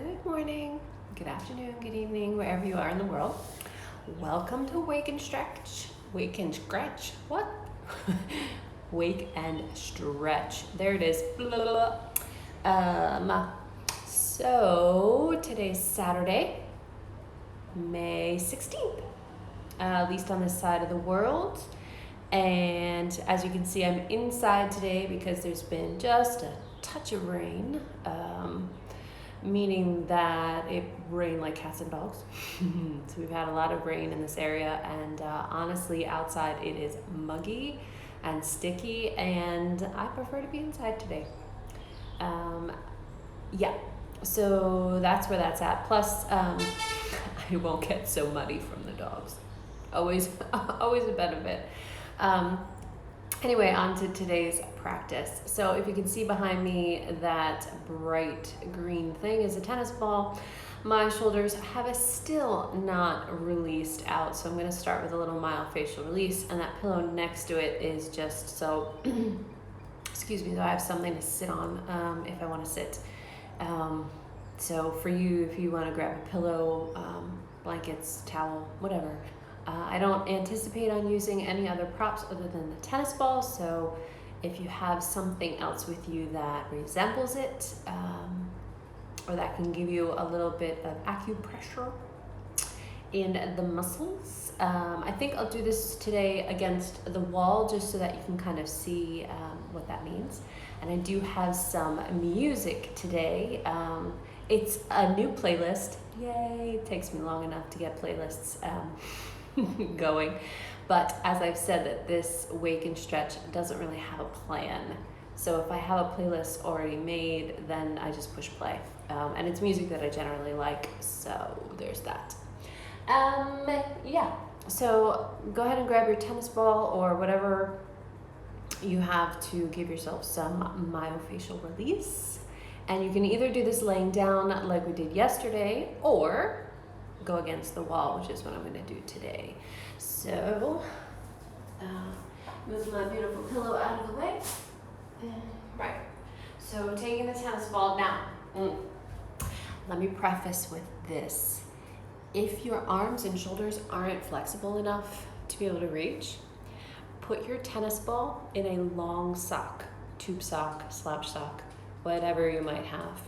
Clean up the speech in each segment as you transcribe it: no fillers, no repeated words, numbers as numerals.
Good morning, good afternoon, good evening, wherever you are in the world. Welcome to Wake and Stretch. Wake and Stretch. What? Wake and Stretch. There it is. So today's Saturday, May 16th, at least on this side of the world. And as you can see, I'm inside today because there's been just a touch of rain. Meaning that it rained like cats and dogs. So we've had a lot of rain in this area, and honestly outside it is muggy and sticky, and I prefer to be inside today. Yeah, so that's where that's at. Plus I won't get so muddy from the dogs. Always a benefit. Anyway, on to today's practice. So if you can see behind me, that bright green thing is a tennis ball. My shoulders have still not released out, so I'm going to start with a little myofascial release, and that pillow next to it is just so, excuse me, so I have something to sit on if I want to sit. So for you, if you want to grab a pillow, blankets, towel, whatever. I don't anticipate on using any other props other than the tennis ball, so if you have something else with you that resembles it, or that can give you a little bit of acupressure in the muscles. I think I'll do this today against the wall just so that you can kind of see what that means. And I do have some music today. It's a new playlist. Yay, it takes me long enough to get playlists going, but as I've said, that this Wake and Stretch doesn't really have a plan. So if I have a playlist already made, then I just push play, and it's music that I generally like, so there's that. Yeah, so go ahead and grab your tennis ball or whatever you have to give yourself some myofascial release, and you can either do this laying down like we did yesterday, or go against the wall, which is what I'm going to do today. So, move my beautiful pillow out of the way. Right. So, taking the tennis ball now. Let me preface with this. If your arms and shoulders aren't flexible enough to be able to reach, put your tennis ball in a long sock, tube sock, slouch sock, whatever you might have.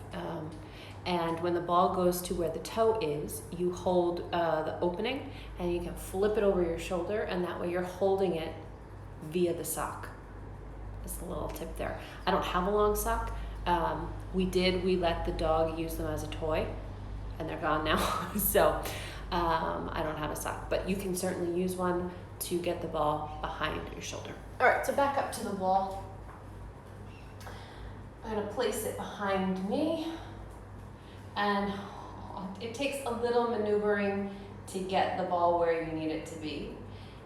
And when the ball goes to where the toe is, you hold the opening and you can flip it over your shoulder, and that way you're holding it via the sock. Just a little tip there. I don't have a long sock. We let the dog use them as a toy, and they're gone now. So I don't have a sock, but you can certainly use one to get the ball behind your shoulder. All right, so back up to the wall. I'm gonna place it behind me. And it takes a little maneuvering to get the ball where you need it to be.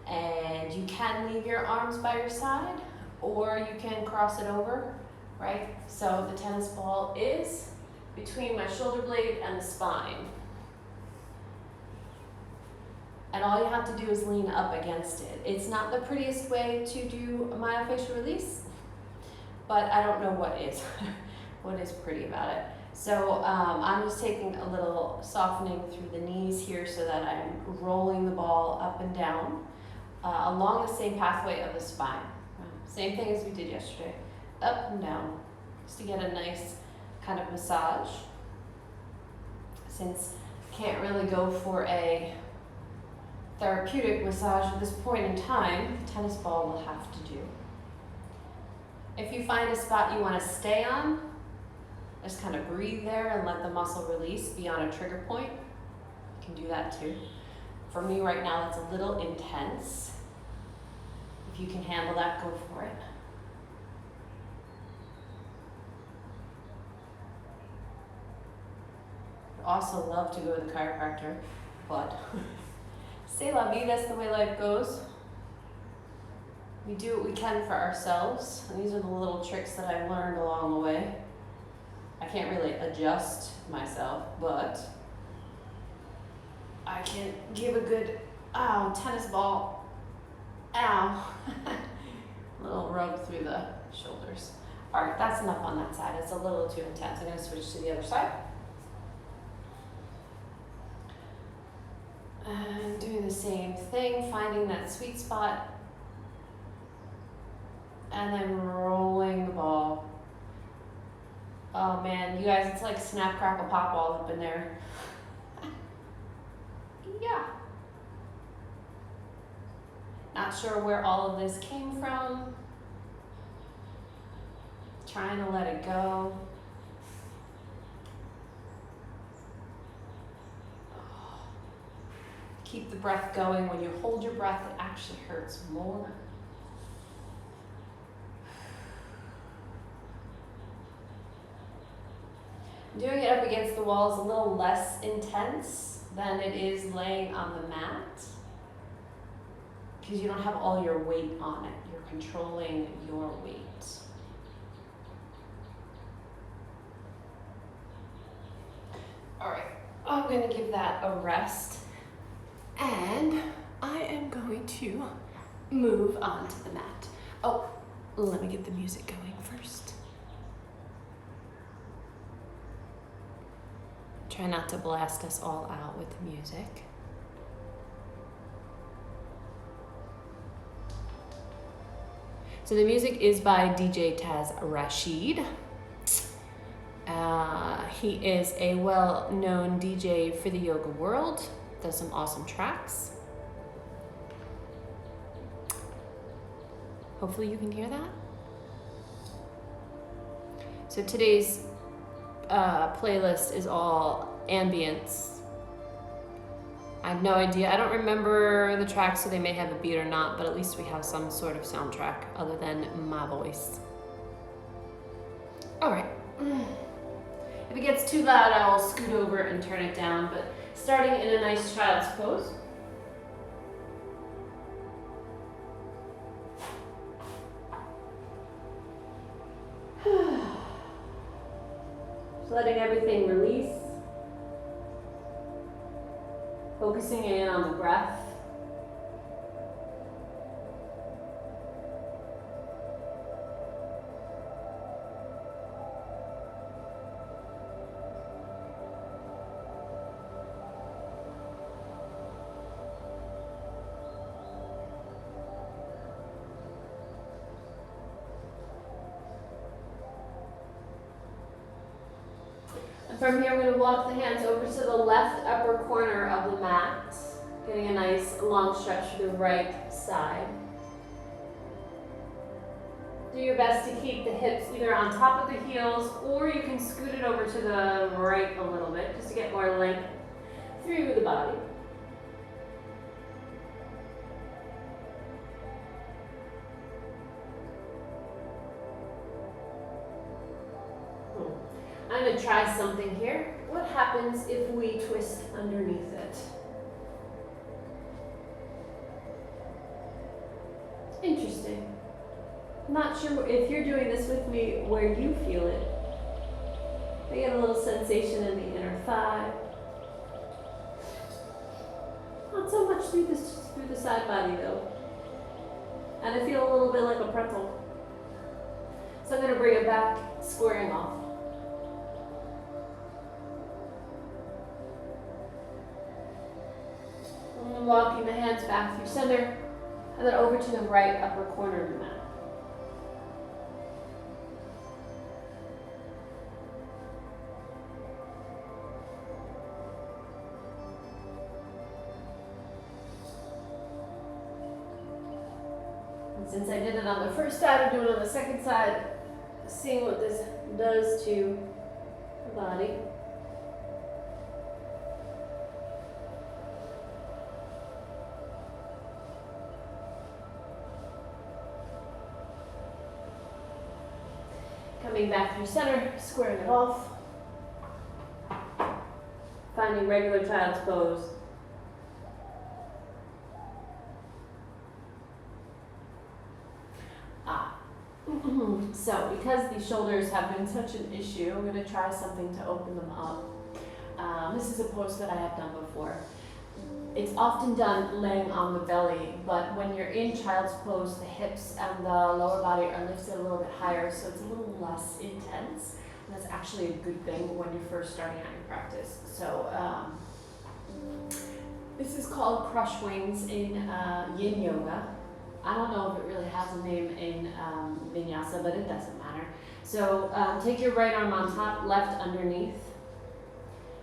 And you can leave your arms by your side, or you can cross it over, right? So the tennis ball is between my shoulder blade and the spine. And all you have to do is lean up against it. It's not the prettiest way to do a myofascial release, but I don't know what is, what is pretty about it. So I'm just taking a little softening through the knees here so that I'm rolling the ball up and down along the same pathway of the spine. Same thing as we did yesterday, up and down, just to get a nice kind of massage. Since I can't really go for a therapeutic massage at this point in time, the tennis ball will have to do. If you find a spot you want to stay on, just kind of breathe there and let the muscle release, be on a trigger point. You can do that too. For me right now, it's a little intense. If you can handle that, go for it. I'd also love to go to the chiropractor, but c'est la vie, that's the way life goes. We do what we can for ourselves, and these are the little tricks that I've learned along the way. I can't really adjust myself, but I can give a good, tennis ball, ow, little rub through the shoulders. All right, that's enough on that side. It's a little too intense. I'm gonna switch to the other side. And doing the same thing, finding that sweet spot. And then rolling the ball. Oh man, you guys, it's like snap, crackle, pop all up in there. Yeah. Not sure where all of this came from. Trying to let it go. Keep the breath going. When you hold your breath, it actually hurts more. Doing it up against the wall is a little less intense than it is laying on the mat, because you don't have all your weight on it. You're controlling your weight. All right, I'm going to give that a rest, and I am going to move on to the mat. Oh, let me get the music going first. Try not to blast us all out with the music. So the music is by DJ Taz Rashid. He is a well-known DJ for the yoga world. Does some awesome tracks. Hopefully you can hear that. So today's playlist is all ambience. I have no idea. I don't remember the tracks, so they may have a beat or not, but at least we have some sort of soundtrack other than my voice. All right. If it gets too loud, I will scoot over and turn it down, but starting in a nice child's pose. Just letting everything release. Focusing in on the breath. From here, I'm going to walk the hands over to the left upper corner of the mat, getting a nice long stretch to the right side. Do your best to keep the hips either on top of the heels, or you can scoot it over to the right a little bit, just to get more length through the body. I'm going to try something here. What happens if we twist underneath it? Interesting. I'm not sure if you're doing this with me where you feel it. I get a little sensation in the inner thigh. Not so much through the side body though. And I feel a little bit like a pretzel. So I'm going to bring it back, squaring off. And walking the hands back through center, and then over to the right upper corner of the mat. And since I did it on the first side, I'm doing it on the second side, seeing what this does to the body. Coming back through center, squaring it off. Finding regular child's pose. So because these shoulders have been such an issue, I'm going to try something to open them up. This is a pose that I have done before. It's often done laying on the belly, but when you're in child's pose, the hips and the lower body are lifted a little bit higher, so it's a little less intense. And that's actually a good thing when you're first starting out your practice. So This is called crush wings in yin yoga. I don't know if it really has a name in vinyasa, but it doesn't matter. So take your right arm on top, left underneath,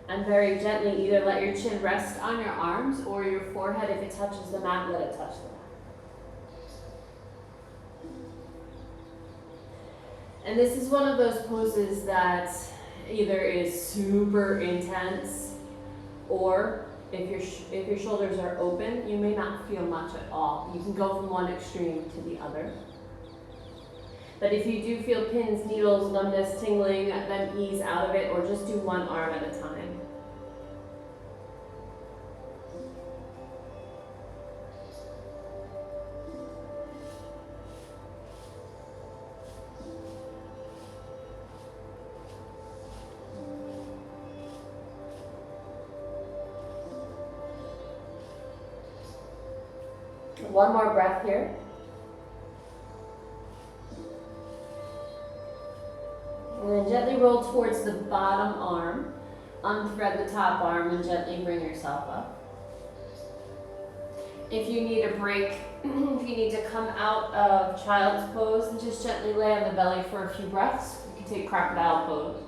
and very gently either let your chin rest on your arms or your forehead. If it touches the mat, let it touch the mat. And this is one of those poses that either is super intense, or if your shoulders are open, you may not feel much at all. You can go from one extreme to the other. But if you do feel pins, needles, numbness, tingling, then ease out of it, or just do one arm at a time. One more breath here. And then gently roll towards the bottom arm. Unthread the top arm and gently bring yourself up. If you need a break, if you need to come out of child's pose, and just gently lay on the belly for a few breaths. You can take crocodile pose.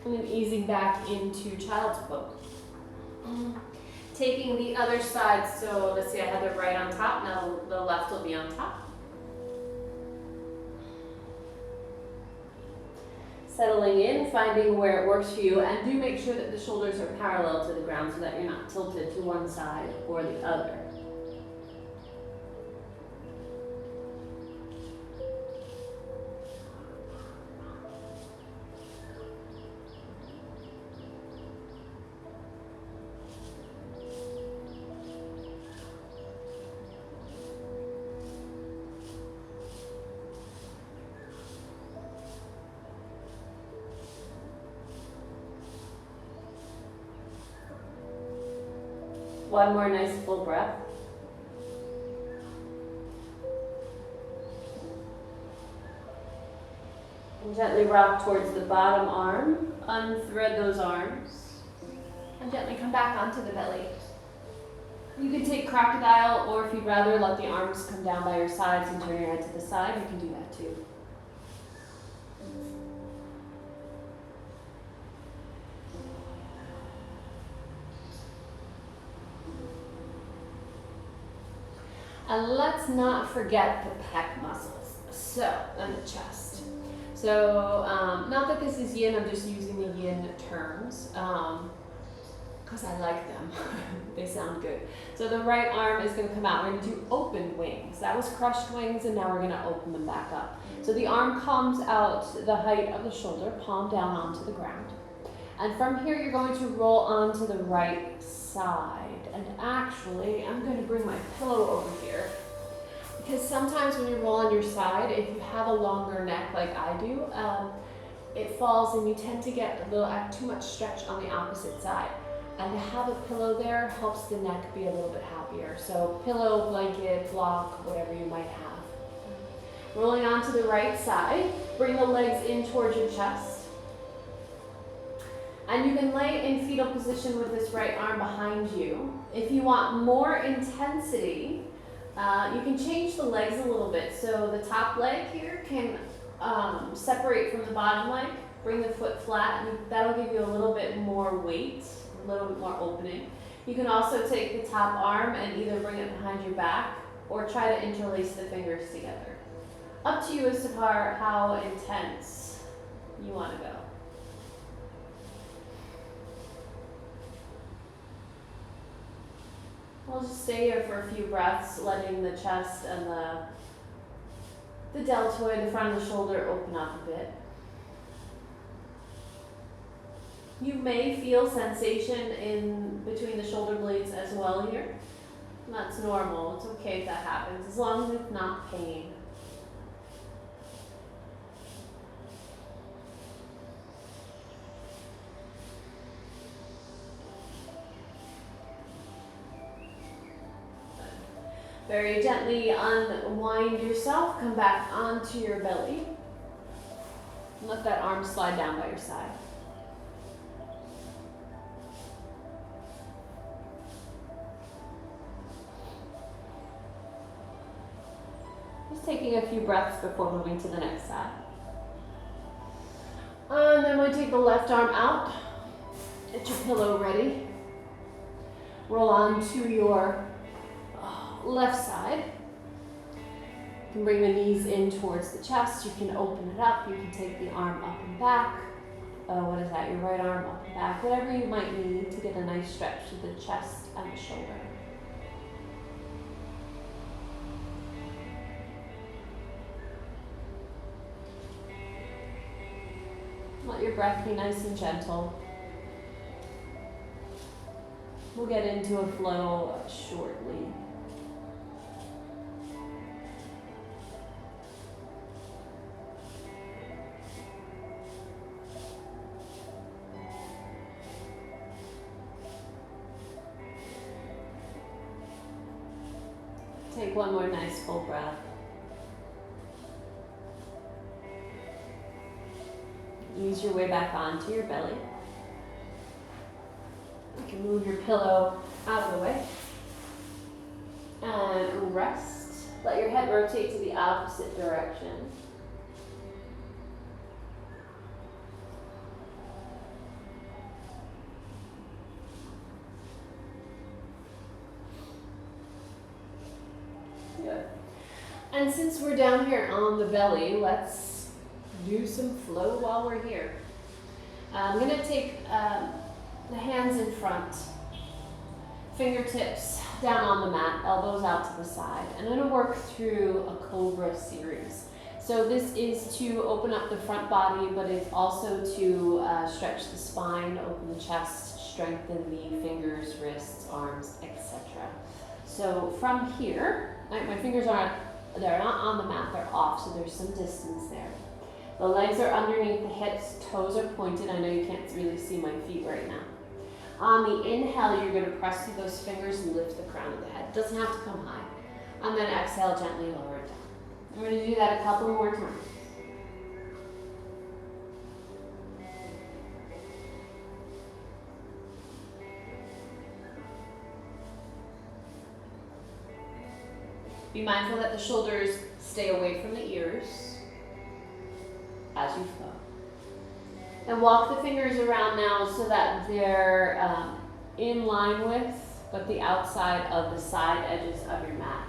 And then easing back into child's pose. Taking the other side, so let's see, I had the right on top, now the left will be on top. Settling in, finding where it works for you, and do make sure that the shoulders are parallel to the ground so that you're not tilted to one side or the other. One more nice full breath. And gently rock towards the bottom arm. Unthread those arms. And gently come back onto the belly. You can take crocodile, or if you'd rather let the arms come down by your sides and turn your head to the side, you can do that too. And let's not forget the pec muscles, and the chest. So, not that this is yin, I'm just using the yin terms, because I like them. They sound good. So the right arm is going to come out. We're going to do open wings. That was crushed wings, and now we're going to open them back up. So the arm comes out the height of the shoulder, palm down onto the ground. And from here, you're going to roll onto the right side. And actually, I'm going to bring my pillow over here. Because sometimes when you roll on your side, if you have a longer neck like I do, it falls and you tend to get a little too much stretch on the opposite side. And to have a pillow there helps the neck be a little bit happier. So pillow, blanket, block, whatever you might have. Rolling onto the right side, bring the legs in towards your chest. And you can lay in fetal position with this right arm behind you. If you want more intensity, you can change the legs a little bit. So the top leg here can separate from the bottom leg, bring the foot flat, and that'll give you a little bit more weight, a little bit more opening. You can also take the top arm and either bring it behind your back or try to interlace the fingers together. Up to you as to how intense you want to go. We'll just stay here for a few breaths, letting the chest and the deltoid, the front of the shoulder, open up a bit. You may feel sensation in between the shoulder blades as well here. That's normal. It's okay if that happens, as long as it's not pain. Very gently unwind yourself, come back onto your belly. Let that arm slide down by your side. Just taking a few breaths before moving to the next side. And then we take the left arm out. Get your pillow ready. Roll onto your left side. You can bring the knees in towards the chest. You can open it up. You can take the arm up and back. What is that? Your right arm up and back. Whatever you might need to get a nice stretch to the chest and the shoulder. Let your breath be nice and gentle. We'll get into a flow shortly. Take one more nice full breath. Ease your way back onto your belly. You can move your pillow out of the way. And rest. Let your head rotate to the opposite direction. Good. And since we're down here on the belly, let's do some flow while we're here. I'm going to take the hands in front, fingertips down on the mat, elbows out to the side. And I'm going to work through a cobra series. So this is to open up the front body, but it's also to stretch the spine, open the chest, strengthen the fingers, wrists, arms, etc. So from here, my fingers they're not on the mat, they're off, so there's some distance there. The legs are underneath the hips, toes are pointed. I know you can't really see my feet right now. On the inhale, you're going to press through those fingers and lift the crown of the head. It doesn't have to come high. And then exhale, gently lower it down. We're going to do that a couple more times. Be mindful that the shoulders stay away from the ears as you flow. And walk the fingers around now so that they're in line with, but the outside of the side edges of your mat.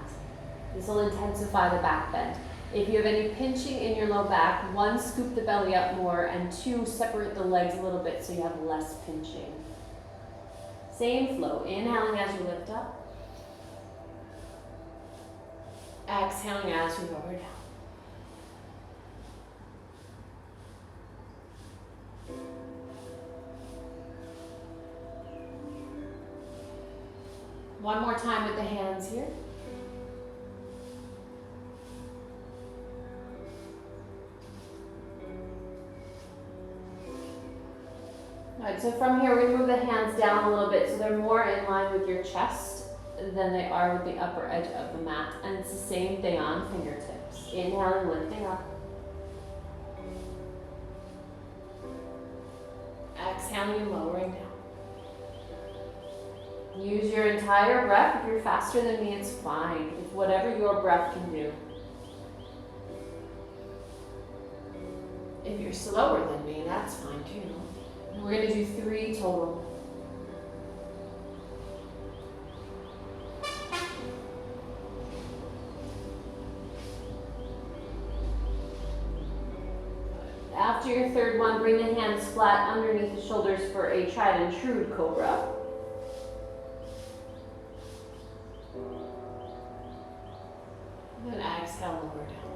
This will intensify the back bend. If you have any pinching in your low back, 1, scoop the belly up more, and 2, separate the legs a little bit so you have less pinching. Same flow, inhaling as you lift up. Exhaling as you lower down. One more time with the hands here. All right, so from here, we're going to move the hands down a little bit so they're more in line with your chest than they are with the upper edge of the mat. And it's the same thing on fingertips. Inhaling, lifting up. Exhaling and lowering down. Use your entire breath. If you're faster than me, it's fine. It's whatever your breath can do. If you're slower than me, that's fine too. And we're going to do 3 total. After your third one, bring the hands flat underneath the shoulders for a tried and true cobra. Then exhale, lower down.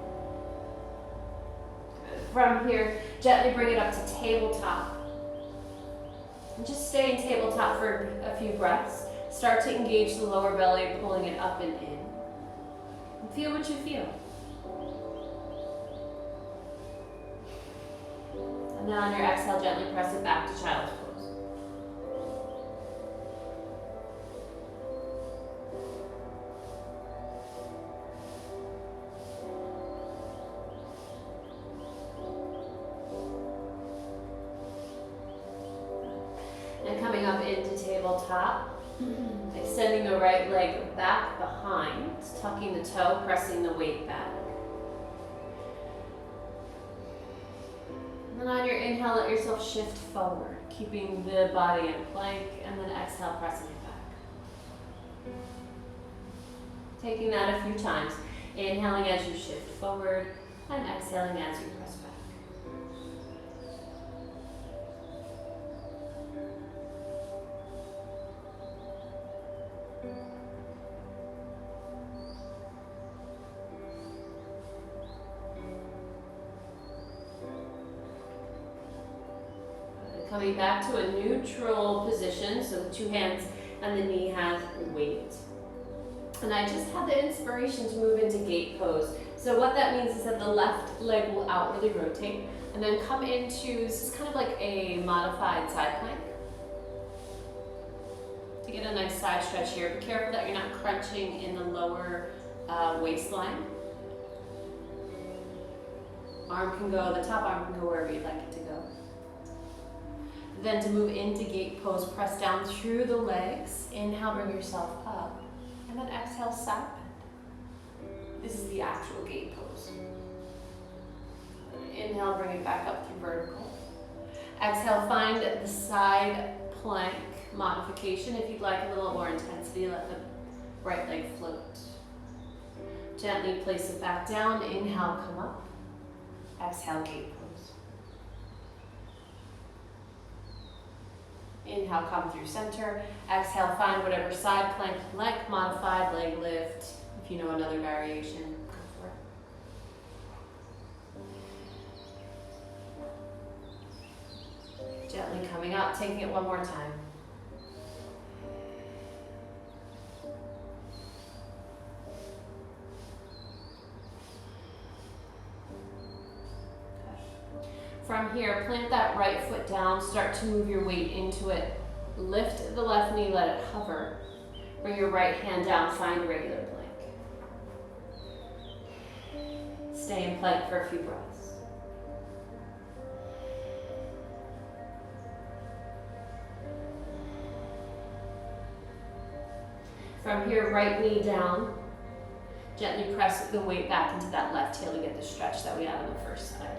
From here, gently bring it up to tabletop. And just stay in tabletop for a few breaths. Start to engage the lower belly, pulling it up and in. And feel what you feel. And then on your exhale, gently press it back to child's pose. tabletop. Extending the right leg back behind, tucking the toe, pressing the weight back. And then on your inhale, let yourself shift forward, keeping the body in plank, and then exhale, pressing it back. Taking that a few times. Inhaling as you shift forward, and exhaling as you press back. Coming back to a neutral position, so the two hands and the knee has weight. And I just had the inspiration to move into gate pose. So what that means is that the left leg will outwardly rotate and then come into, this is kind of like a modified side plank. To get a nice side stretch here, be careful that you're not crunching in the lower waistline. Arm can go, the top arm can go wherever you'd like it to go. Then to move into gate pose, press down through the legs. Inhale, bring yourself up. And then exhale, side bend. This is the actual gate pose. Inhale, bring it back up through vertical. Exhale, find the side plank modification. If you'd like a little more intensity, let the right leg float. Gently place it back down. Inhale, come up. Exhale, gate pose. Inhale, come through center. Exhale, find whatever side plank you like, modified leg lift. If you know another variation, go for it. Gently coming up, taking it one more time. From here, plant that right foot down, start to move your weight into it. Lift the left knee, let it hover. Bring your right hand down, find regular plank. Stay in plank for a few breaths. From here, right knee down. Gently press the weight back into that left heel to get the stretch that we had on the first side.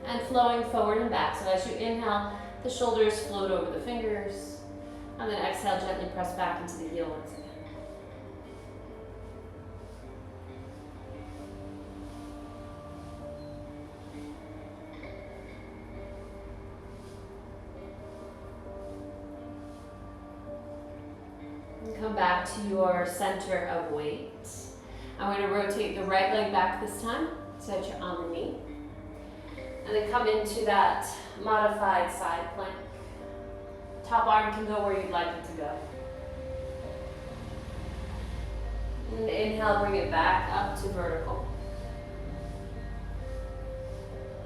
And flowing forward and back. So as you inhale, the shoulders float over the fingers. And then exhale, gently press back into the heel once again. And come back to your center of weight. I'm going to rotate the right leg back this time, so that you're on the knee. And then come into that modified side plank. Top arm can go where you'd like it to go. And inhale, bring it back up to vertical.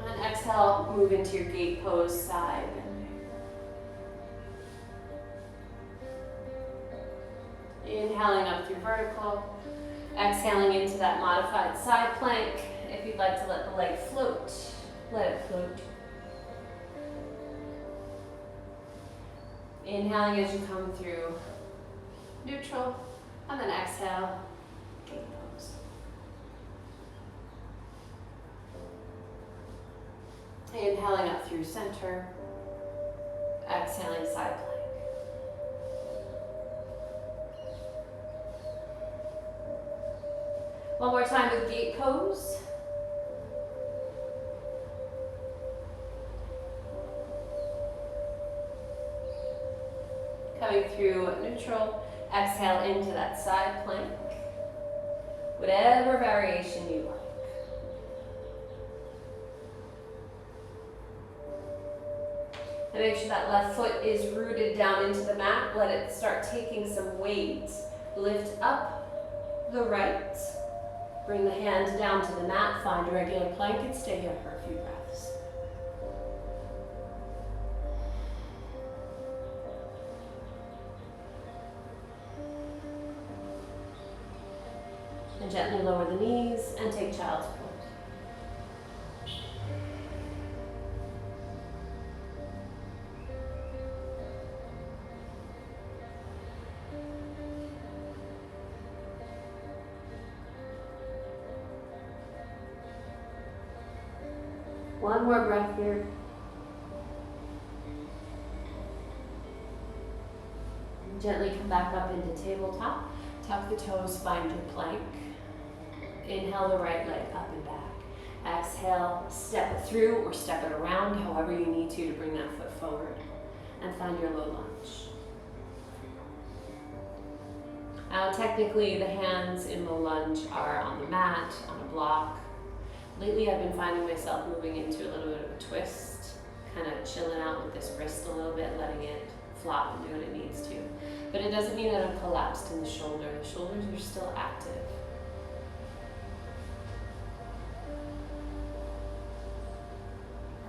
And exhale, move into your gate pose side. Inhaling up through vertical. Exhaling into that modified side plank. If you'd like to let the leg float, let it float. Inhaling as you come through neutral, and then exhale, gate pose. Inhaling up through center, exhaling side plank. One more time with gate pose. Coming through neutral, exhale into that side plank. Whatever variation you like. And make sure that left foot is rooted down into the mat. Let it start taking some weight. Lift up the right. Bring the hand down to the mat. Find a regular plank and stay here for a few breaths. And gently lower the knees and take child's pose. One more breath here. Gently come back up into tabletop. Tuck the toes, find your plank. Inhale the right leg up and back. Exhale, step it through or step it around, however you need to bring that foot forward. And find your low lunge. Now technically the hands in low lunge are on the mat, on a block. Lately I've been finding myself moving into a little bit of a twist, kind of chilling out with this wrist a little bit, letting it flop and do what it needs to. But it doesn't mean that I'm collapsed in the shoulder. The shoulders are still active.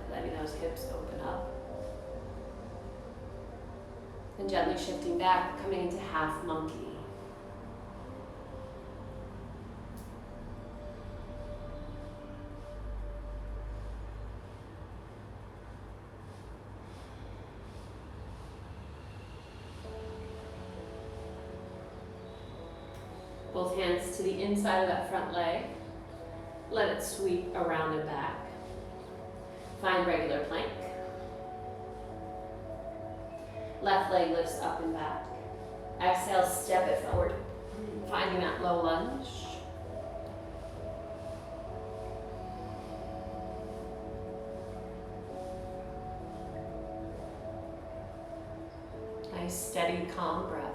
Letting those hips open up. And gently shifting back, coming into half monkey. Both hands to the inside of that front leg. Let it sweep around and back. Find regular plank. Left leg lifts up and back. Exhale, step it forward. Finding that low lunge. Nice, steady, calm breath.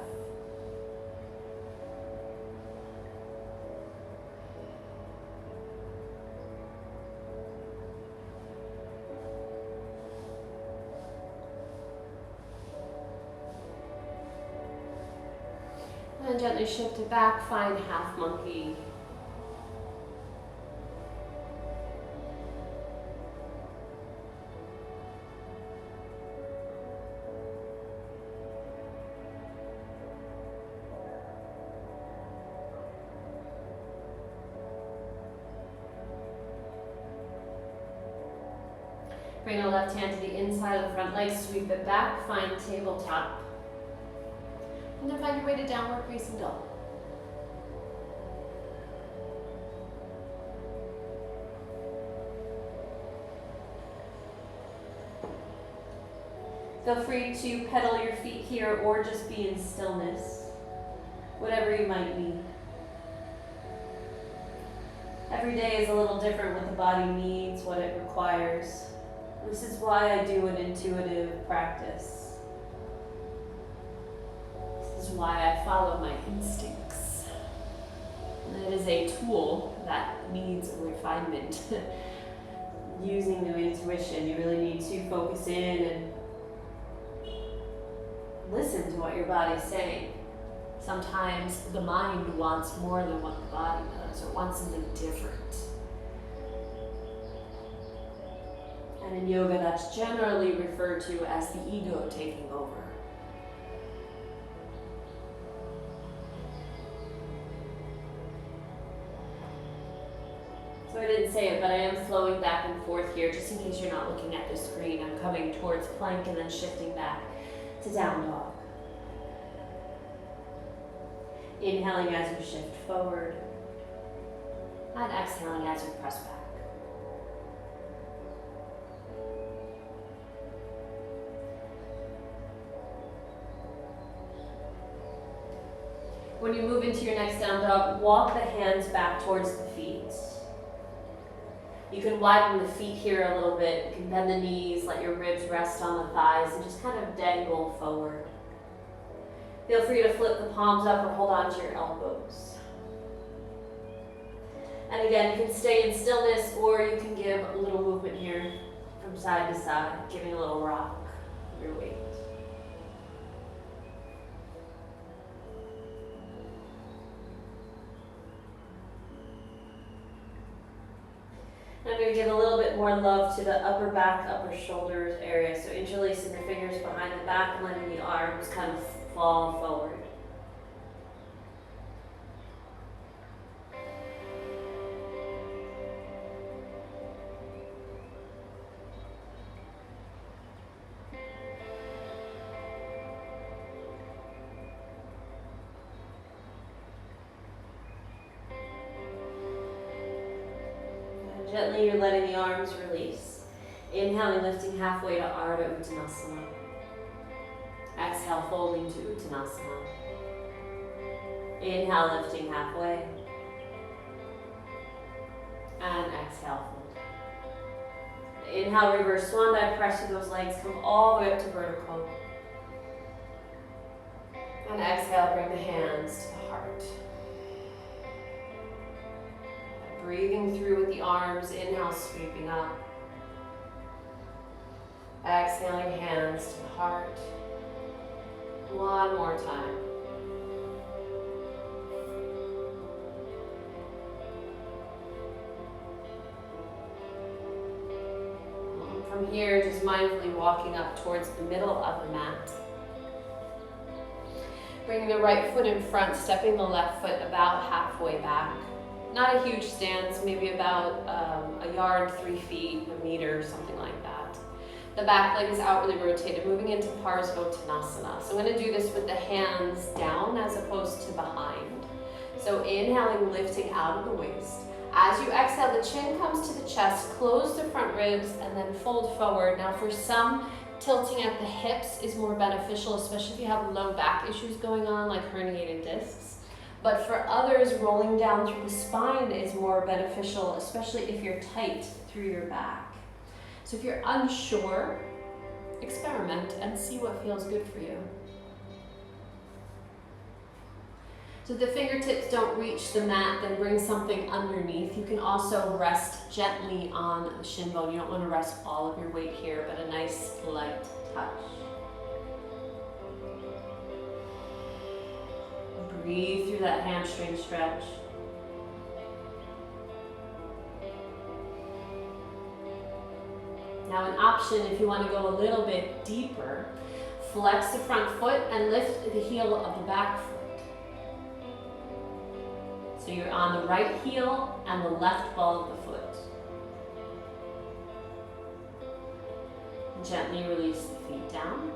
And gently shift it back, find half monkey. Bring the left hand to the inside of the front leg, sweep it back, find tabletop. And then find your way to downward facing dog. Feel free to pedal your feet here or just be in stillness, whatever you might need. Every day is a little different, what the body needs, what it requires. This is why I do an intuitive practice. This is why I follow my instincts. And it is a tool that needs refinement. Using the intuition, you really need to focus in and listen to what your body's saying. Sometimes the mind wants more than what the body does, or wants something different. And in yoga, that's generally referred to as the ego taking over. So I didn't say it, but I am flowing back and forth here, just in case you're not looking at the screen. I'm coming towards plank and then shifting back to down dog. Inhaling as you shift forward, and exhaling as you press back. When you move into your next down dog, walk the hands back towards the feet. You can widen the feet here a little bit. You can bend the knees, let your ribs rest on the thighs, and just kind of dangle forward. Feel free to flip the palms up or hold on to your elbows. And again, you can stay in stillness, or you can give a little movement here from side to side, giving a little rock of your weight. I'm going to give a little bit more love to the upper back, upper shoulders area. So interlacing the fingers behind the back and letting the arms kind of fall forward. Gently, you're letting the arms release. Inhaling, lifting halfway to Ardha Uttanasana. Exhale, folding to Uttanasana. Inhale, lifting halfway. And exhale, fold. Inhale, reverse swan dive, press through those legs, come all the way up to vertical. And exhale, bring the hands to the heart. Breathing through with the arms, inhale, sweeping up. Exhaling, hands to the heart. One more time. From here, just mindfully walking up towards the middle of the mat. Bringing the right foot in front, stepping the left foot about halfway back. Not a huge stance, maybe about a yard, 3 feet, a meter, something like that. The back leg is outwardly rotated, moving into Parsvottanasana. So I'm going to do this with the hands down as opposed to behind. So inhaling, lifting out of the waist. As you exhale, the chin comes to the chest, close the front ribs, and then fold forward. Now for some, tilting at the hips is more beneficial, especially if you have low back issues going on, like herniated discs. But for others, rolling down through the spine is more beneficial, especially if you're tight through your back. So if you're unsure, experiment and see what feels good for you. So if the fingertips don't reach the mat, then bring something underneath. You can also rest gently on the shin bone. You don't want to rest all of your weight here, but a nice light touch. Breathe through that hamstring stretch. Now an option, if you want to go a little bit deeper, flex the front foot and lift the heel of the back foot. So you're on the right heel and the left ball of the foot. Gently release the feet down.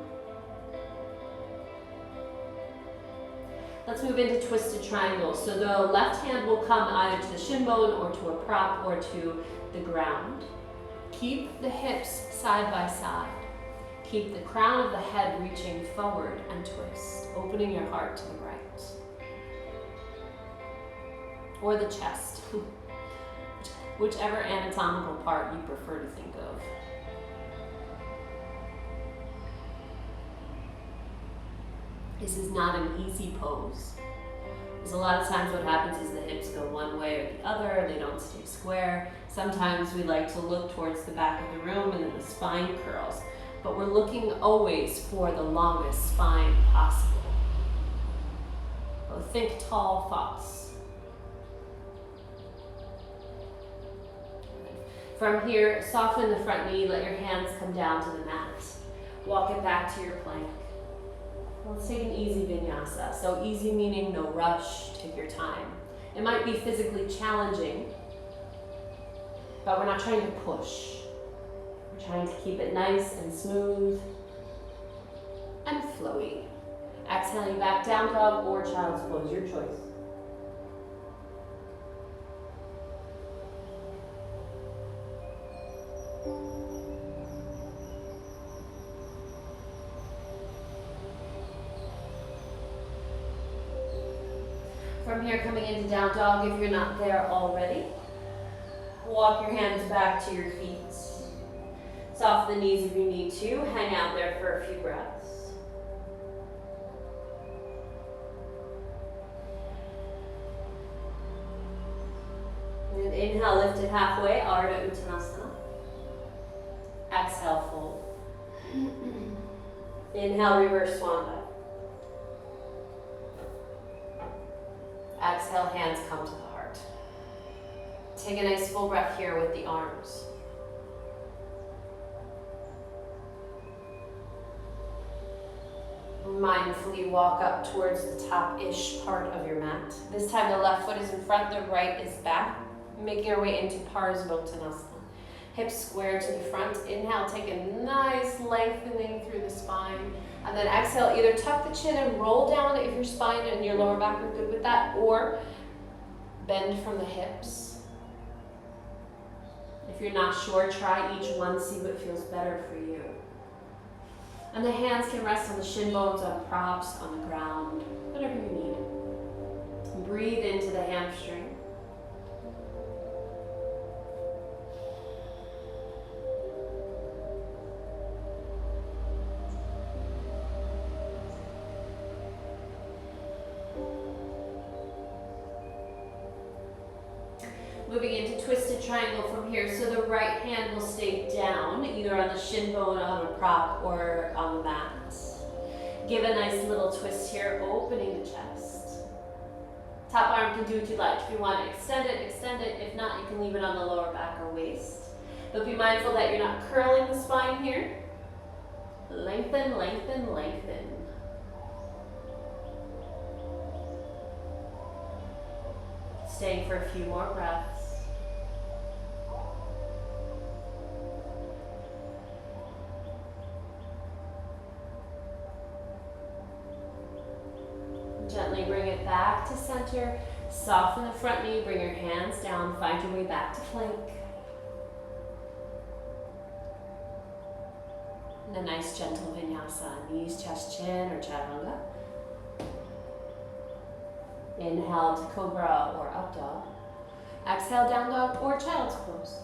Let's move into twisted triangles. So the left hand will come either to the shin bone or to a prop or to the ground. Keep the hips side by side. Keep the crown of the head reaching forward and twist, opening your heart to the right. Or the chest, whichever anatomical part you prefer to think of. This is not an easy pose. Because a lot of times what happens is the hips go one way or the other, they don't stay square. Sometimes we like to look towards the back of the room and then the spine curls. But we're looking always for the longest spine possible. So think tall thoughts. From here, soften the front knee, let your hands come down to the mat. Walk it back to your plank. Let's take an easy vinyasa. So easy meaning no rush, take your time. It might be physically challenging, but we're not trying to push. We're trying to keep it nice and smooth and flowy. Exhaling back down dog or child's pose, your choice. From here, coming into down dog, if you're not there already, walk your hands back to your feet. Soften the knees if you need to. Hang out there for a few breaths. And inhale, lift it halfway, Ardha Uttanasana. Exhale, fold. Inhale, reverse swan dive. Exhale, hands come to the heart. Take a nice full breath here with the arms. Mindfully walk up towards the top-ish part of your mat. This time the left foot is in front, the right is back. Making our way into Parsvottanasana. Hips square to the front. Inhale, take a nice lengthening through the spine. And then exhale, either tuck the chin and roll down if your spine and your lower back are good with that, or bend from the hips. If you're not sure, try each one, see what feels better for you. And the hands can rest on the shin bones, on props, on the ground, whatever you need. Breathe into the hamstring. Moving into twisted triangle from here. So the right hand will stay down, either on the shin bone, on a prop, or on the mat. Give a nice little twist here, opening the chest. Top arm can do what you like. If you want to extend it, extend it. If not, you can leave it on the lower back or waist. But be mindful that you're not curling the spine here. Lengthen, lengthen, lengthen. Staying for a few more breaths. Gently bring it back to center. Soften the front knee, bring your hands down, find your way back to plank. And a nice gentle vinyasa, knees, chest, chin, or chaturanga. Inhale to cobra or up dog. Exhale, down dog or child's pose.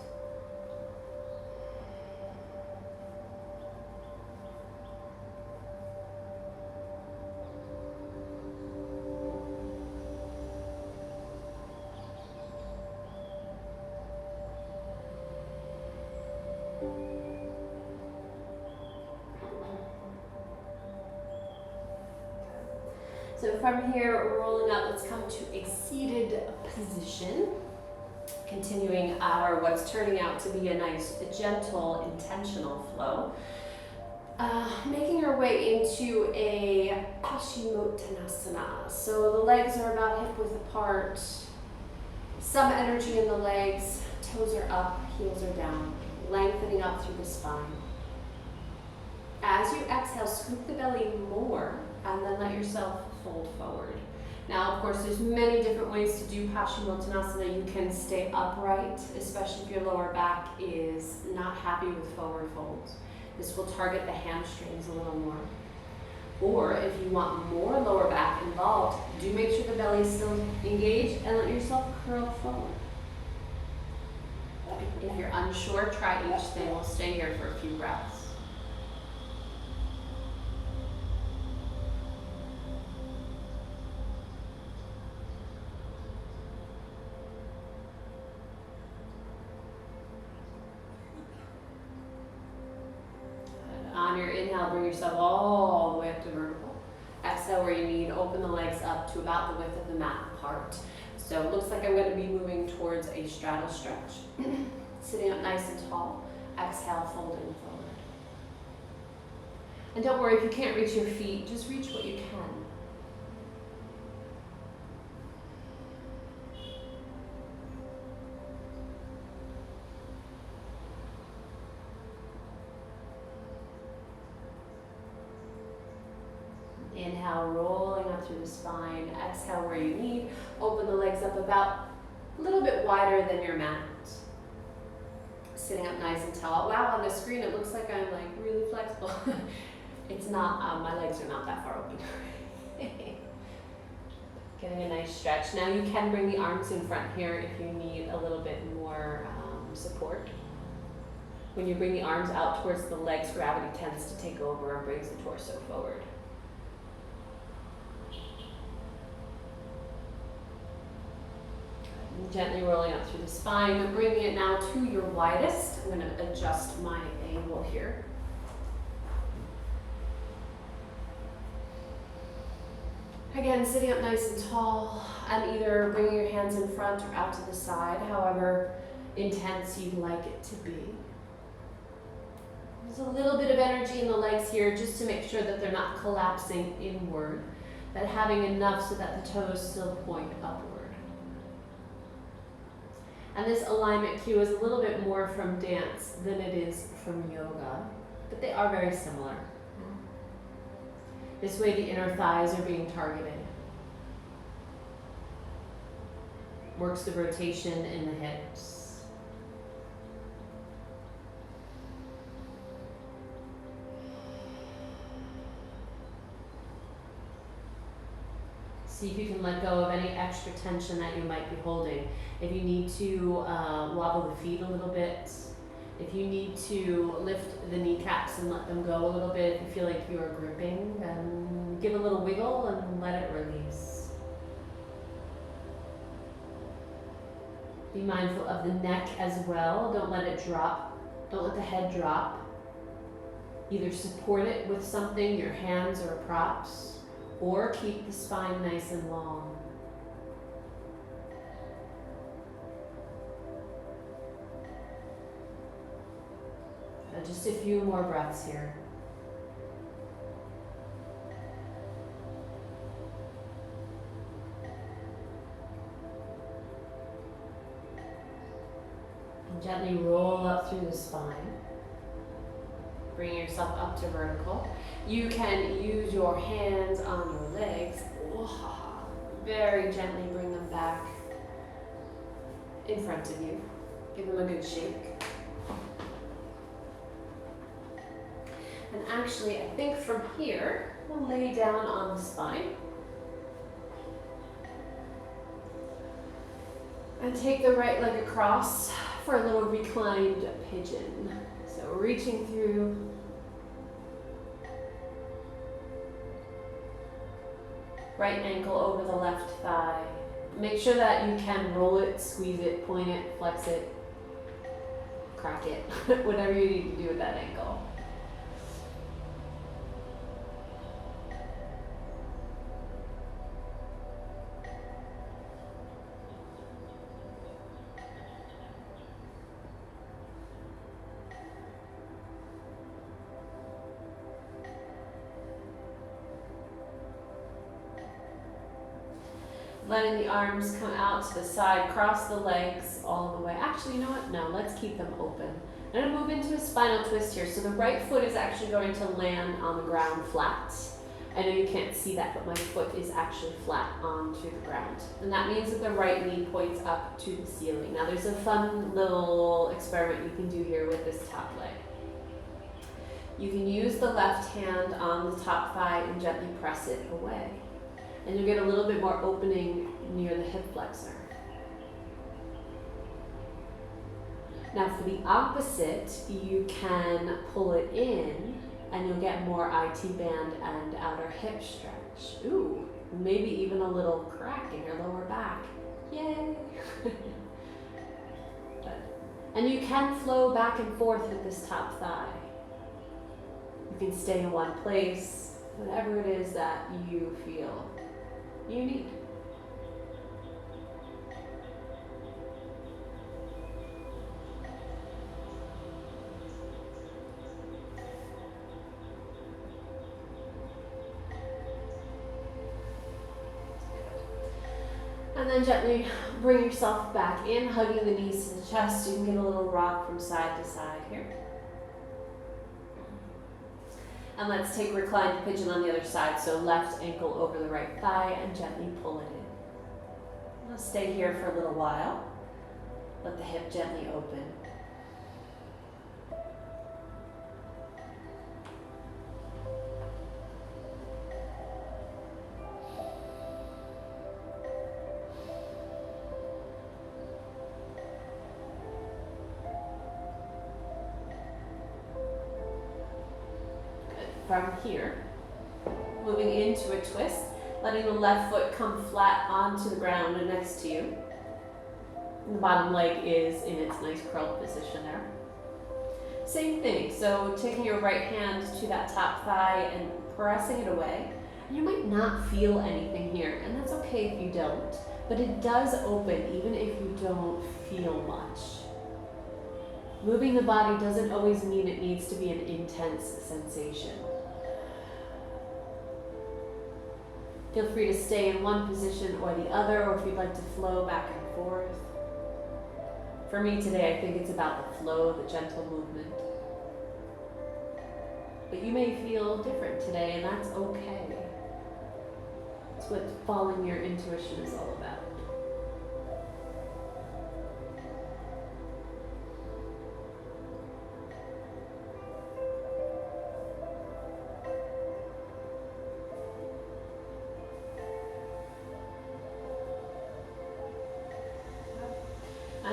So from here, rolling up, let's come to a seated position. Continuing our what's turning out to be a nice, gentle, intentional flow. Making our way into a Paschimottanasana. So the legs are about hip width apart. Some energy in the legs. Toes are up, heels are down. Lengthening up through the spine. As you exhale, scoop the belly more and then let yourself fold forward. Now, of course, there's many different ways to do Paschimottanasana. You can stay upright, especially if your lower back is not happy with forward folds. This will target the hamstrings a little more. Or if you want more lower back involved, do make sure the belly is still engaged and let yourself curl forward. If you're unsure, try each thing. We'll stay here for a few breaths. On your inhale, bring yourself all the way up to vertical. Exhale where you need, open the legs up to about the width of the mat apart. So it looks like I'm going to be moving towards a straddle stretch. Sitting up nice and tall. Exhale, folding forward. And don't worry if you can't reach your feet, just reach what you can. Inhale, rolling up through the spine. Exhale where you need. Open the legs up about a little bit wider than your mat. Sitting up nice and tall. Wow, on the screen it looks like I'm like really flexible. It's not, my legs are not that far open. Getting a nice stretch. Now you can bring the arms in front here if you need a little bit more support. When you bring the arms out towards the legs, gravity tends to take over and brings the torso forward. Gently rolling up through the spine, but bringing it now to your widest. I'm going to adjust my angle here. Again, sitting up nice and tall, and either bringing your hands in front or out to the side, however intense you'd like it to be. There's a little bit of energy in the legs here just to make sure that they're not collapsing inward, but having enough so that the toes still point upward. And this alignment cue is a little bit more from dance than it is from yoga, but they are very similar. This way the inner thighs are being targeted. Works the rotation in the hips. See if you can let go of any extra tension that you might be holding. If you need to wobble the feet a little bit, if you need to lift the kneecaps and let them go a little bit, if you feel like you are gripping, then give a little wiggle and let it release. Be mindful of the neck as well. Don't let it drop. Don't let the head drop. Either support it with something, your hands or props, or keep the spine nice and long. Just a few more breaths here. And gently roll up through the spine. Bring yourself up to vertical. You can use your hands on your legs. Very gently bring them back in front of you. Give them a good shake. And actually, I think from here, we'll lay down on the spine. And take the right leg across for a little reclined pigeon. So reaching through. Right ankle over the left thigh. Make sure that you can roll it, squeeze it, point it, flex it, crack it, whatever you need to do with that ankle. Letting the arms come out to the side, cross the legs all the way. Actually, you know what? No, let's keep them open. I'm going to move into a spinal twist here. So the right foot is actually going to land on the ground flat. I know you can't see that, but my foot is actually flat onto the ground. And that means that the right knee points up to the ceiling. Now there's a fun little experiment you can do here with this top leg. You can use the left hand on the top thigh and gently press it away. And you'll get a little bit more opening near the hip flexor. Now for the opposite, you can pull it in and you'll get more IT band and outer hip stretch. Ooh, maybe even a little crack in your lower back. Yay! And you can flow back and forth with this top thigh. You can stay in one place, whatever it is that you feel you need. And then gently bring yourself back in, hugging the knees to the chest. You can get a little rock from side to side here. And let's take reclined pigeon on the other side. So left ankle over the right thigh and gently pull it in. Let's stay here for a little while. Let the hip gently open. From here, moving into a twist, letting the left foot come flat onto the ground next to you. The bottom leg is in its nice curled position there. Same thing, so taking your right hand to that top thigh and pressing it away. And you might not feel anything here, and that's okay if you don't, but it does open even if you don't feel much. Moving the body doesn't always mean it needs to be an intense sensation. Feel free to stay in one position or the other, or if you'd like to flow back and forth. For me today, I think it's about the flow, the gentle movement. But you may feel different today, and that's okay. It's what following your intuition is all about.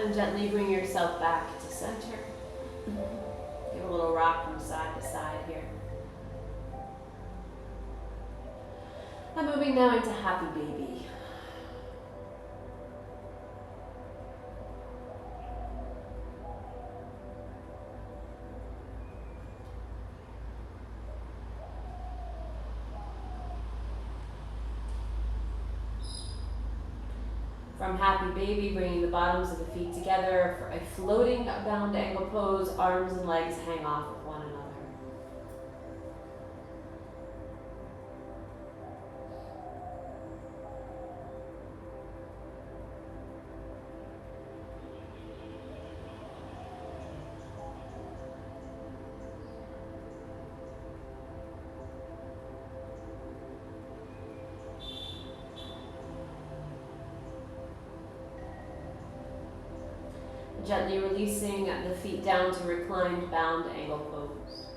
And gently bring yourself back to center. Give a little rock from side to side here. I'm moving now into happy baby. From happy baby, bringing the bottoms of the feet together for a floating bound angle pose. Arms and legs hang off of one another. Gently releasing the feet down to reclined bound angle pose.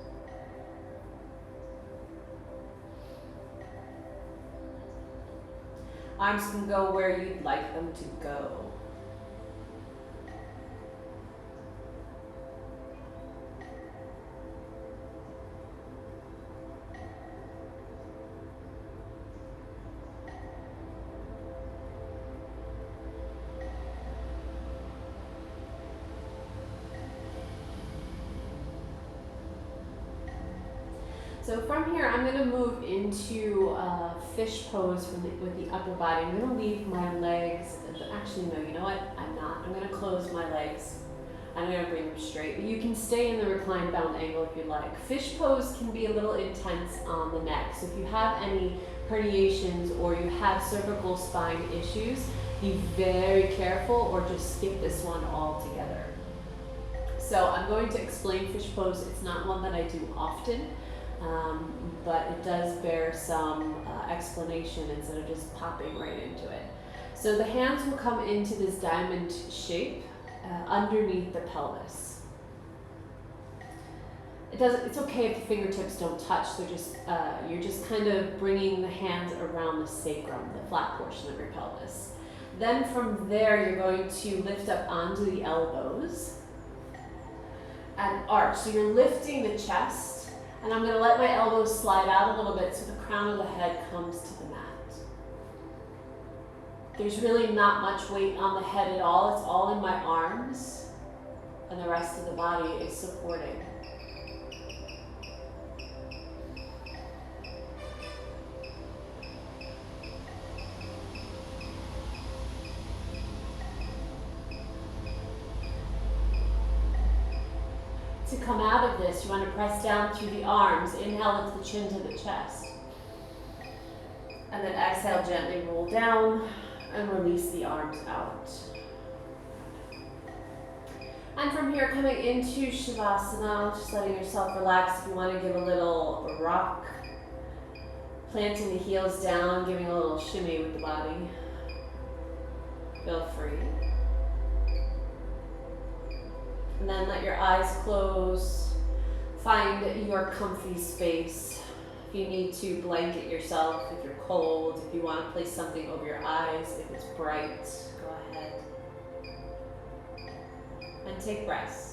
Arms can go where you'd like them to go. So from here, I'm going to move into a fish pose with the upper body. I'm going to leave my legs, actually no, you know what? I'm not. I'm going to close my legs. I'm going to bring them straight. But you can stay in the reclined bound angle if you like. Fish pose can be a little intense on the neck. So if you have any herniations or you have cervical spine issues, be very careful or just skip this one altogether. So I'm going to explain fish pose. It's not one that I do often. But it does bear some explanation instead of just popping right into it. So the hands will come into this diamond shape underneath the pelvis. It's okay if the fingertips don't touch. They're just you're just kind of bringing the hands around the sacrum, the flat portion of your pelvis. Then from there, you're going to lift up onto the elbows and arch. So you're lifting the chest. And I'm going to let my elbows slide out a little bit so the crown of the head comes to the mat. There's really not much weight on the head at all. It's all in my arms, and the rest of the body is supporting. To come out of this, you want to press down through the arms. Inhale, lift the chin to the chest. And then exhale, gently roll down and release the arms out. And from here, coming into Shavasana, just letting yourself relax. If you want to give a little rock, planting the heels down, giving a little shimmy with the body. Feel free. And then let your eyes close. Find your comfy space. If you need to blanket yourself, if you're cold, if you want to place something over your eyes, if it's bright, go ahead. And take rest.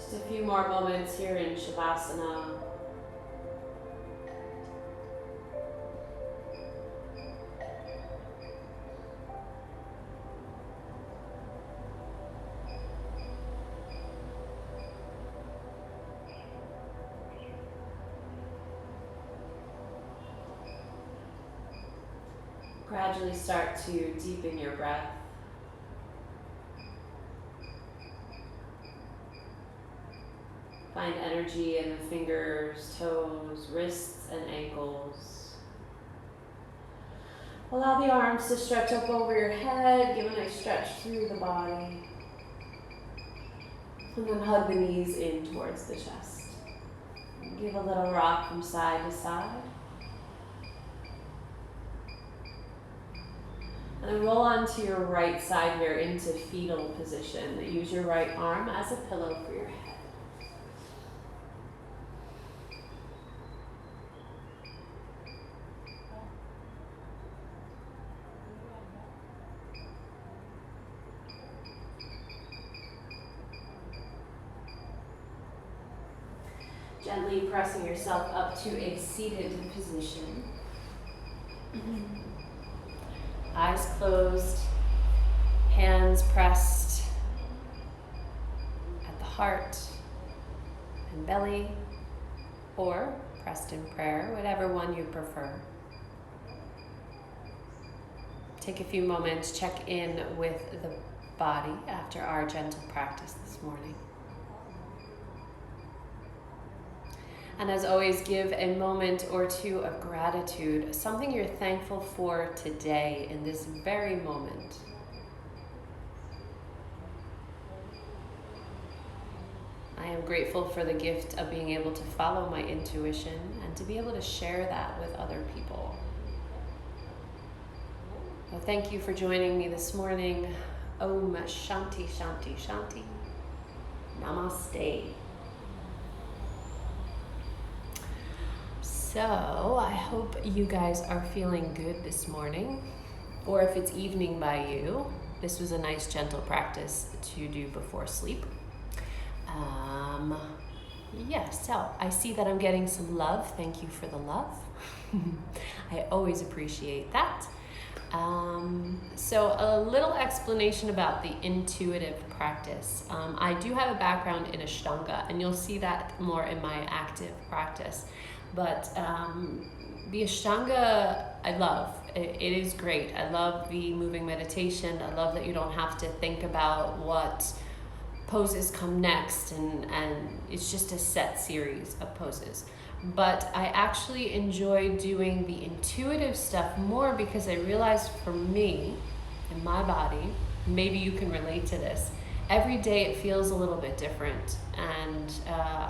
Just a few more moments here in Shavasana. Gradually start to deepen your breath. Find energy in the fingers, toes, wrists, and ankles. Allow the arms to stretch up over your head. Give a nice stretch through the body. And then hug the knees in towards the chest. And give a little rock from side to side. And then roll onto your right side here into fetal position. Use your right arm as a pillow for your head. Gently pressing yourself up to a seated position. Eyes closed, hands pressed at the heart and belly, or pressed in prayer, whatever one you prefer. Take a few moments, check in with the body after our gentle practice this morning. And as always, give a moment or two of gratitude, something you're thankful for today in this very moment. I am grateful for the gift of being able to follow my intuition and to be able to share that with other people. Well, thank you for joining me this morning. Om Shanti Shanti Shanti. Namaste. So I hope you guys are feeling good this morning, or if it's evening by you, this was a nice gentle practice to do before sleep. So I see that I'm getting some love. Thank you for the love. I always appreciate that. So a little explanation about the intuitive practice. I do have a background in Ashtanga, and you'll see that more in my active practice. But the Ashtanga, I love. It is great. I love the moving meditation. I love that you don't have to think about what poses come next, and it's just a set series of poses. But I actually enjoy doing the intuitive stuff more because I realized for me, in my body, maybe you can relate to this, every day it feels a little bit different, and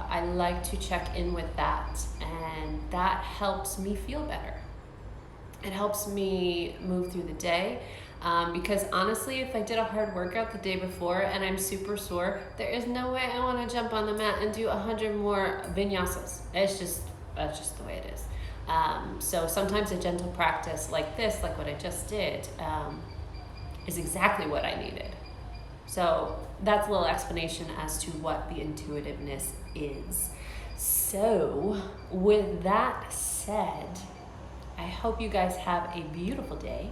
I like to check in with that, and that helps me feel better. It helps me move through the day, because honestly, if I did a hard workout the day before and I'm super sore, there is no way I want to jump on the mat and do 100 more vinyasas. That's just the way it is. So sometimes a gentle practice like this, like what I just did, is exactly what I needed. So that's a little explanation as to what the intuitiveness is. So with that said, I hope you guys have a beautiful day,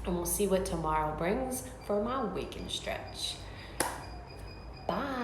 and we'll see what tomorrow brings for my wake and stretch. Bye.